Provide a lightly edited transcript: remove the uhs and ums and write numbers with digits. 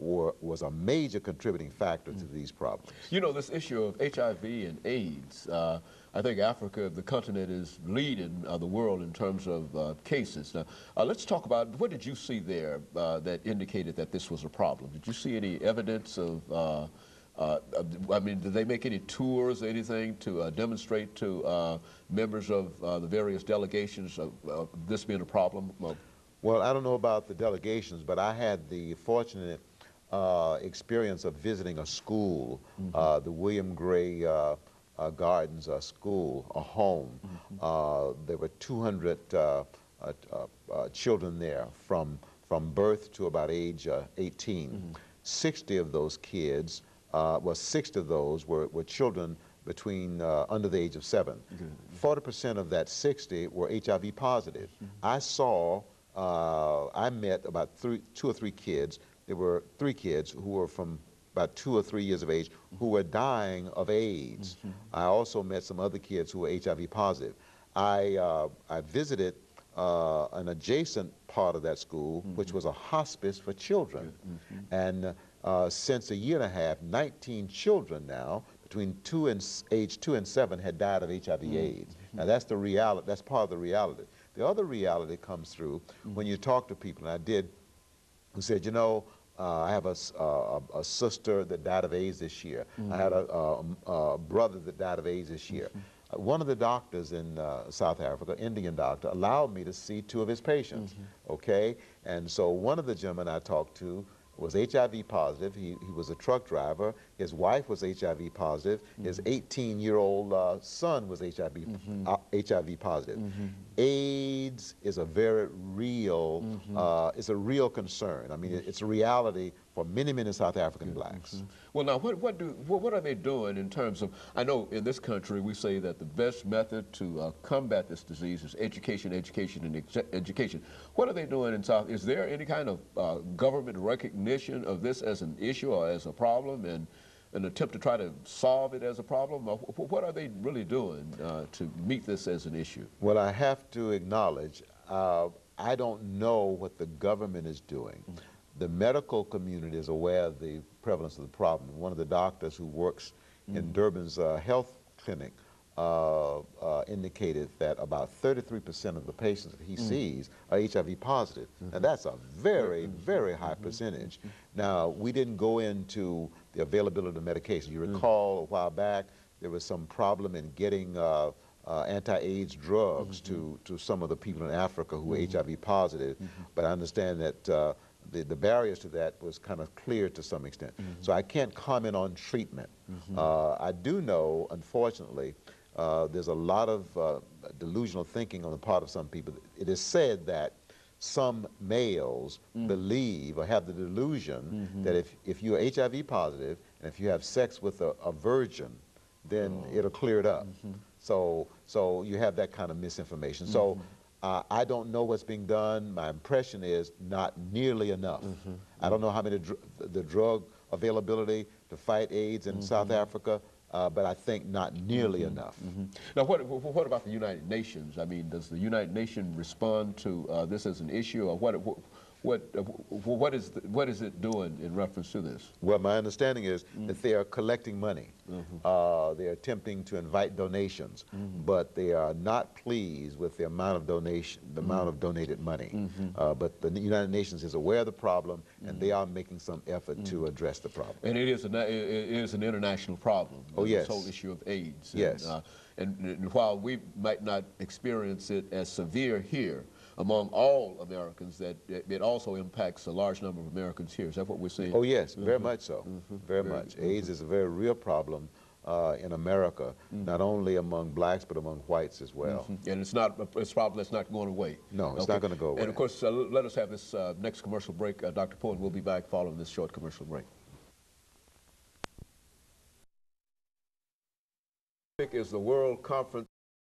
was a major contributing factor to these problems. You know, this issue of HIV and AIDS, I think Africa, the continent, is leading the world in terms of cases. Now, let's talk about, what did you see there that indicated that this was a problem? Did you see any evidence of, I mean, did they make any tours or anything to demonstrate to members of the various delegations of this being a problem? Well, I don't know about the delegations, but I had the fortunate experience of visiting a school, the William Gray Gardens School, a home. There were 200 children there from birth to about age 18. 60 of those kids, well, 60 of those were children between under the age of 7. 40% of that 60 were HIV positive. I saw, I met about 2 or 3 kids. There were 3 kids who were from about 2 or 3 years of age who were dying of AIDS. I also met some other kids who were HIV positive. I visited an adjacent part of that school, which was a hospice for children. And since a year and a half, 19 children now, between age 2 and 7, had died of HIV/AIDS. Now that's the reality. That's part of the reality. The other reality comes through when you talk to people, and I did, who said, you know, I have a sister that died of AIDS this year. I had a brother that died of AIDS this year. One of the doctors in South Africa, Indian doctor, allowed me to see 2 of his patients, okay? And so one of the gentlemen I talked to was HIV positive. He was a truck driver. His wife was HIV positive. His 18-year-old son was HIV positive. AIDS is a very real, it's a real concern. I mean, it's a reality for many, many South African blacks. Well, now, what are they doing in terms of, I know in this country we say that the best method to combat this disease is education, education, and education. What are they doing in South? Is there any kind of government recognition of this as an issue or as a problem, and an attempt to try to solve it as a problem? What are they really doing to meet this as an issue? Well, I have to acknowledge, I don't know what the government is doing. The medical community is aware of the prevalence of the problem. One of the doctors who works in Durban's health clinic indicated that about 33% of the patients that he sees are HIV positive. And that's a very, very high percentage. Now, we didn't go into the availability of medication. You recall a while back, there was some problem in getting anti-AIDS drugs to some of the people in Africa who were HIV positive. But I understand that the barriers to that was kind of clear to some extent. So I can't comment on treatment. I do know, unfortunately, there's a lot of delusional thinking on the part of some people. It is said that some males believe or have the delusion that if you're HIV positive and if you have sex with a virgin, then it'll clear it up. So you have that kind of misinformation. So I don't know what's being done. My impression is not nearly enough. I don't know how many the drug availability to fight AIDS in South Africa, but I think not nearly enough. Now, what about the United Nations? I mean, does the United Nations respond to this as an issue, or what is it doing in reference to this? Well, my understanding is that they are collecting money. They are attempting to invite donations, but they are not pleased with the amount of donation, the amount of donated money. But the United Nations is aware of the problem, and they are making some effort to address the problem. And it is an international problem. Oh, yes. This whole issue of AIDS. Yes. And while we might not experience it as severe here, among all Americans, that it also impacts a large number of Americans here. Is that what we're seeing? Oh, yes, very much so. Very much. AIDS is a very real problem in America, not only among blacks, but among whites as well. And it's a problem that's not going away. No, it's not going to go away. And of course, let us have this next commercial break. Dr. Poe, and we'll be back following this short commercial break. Is the World Conference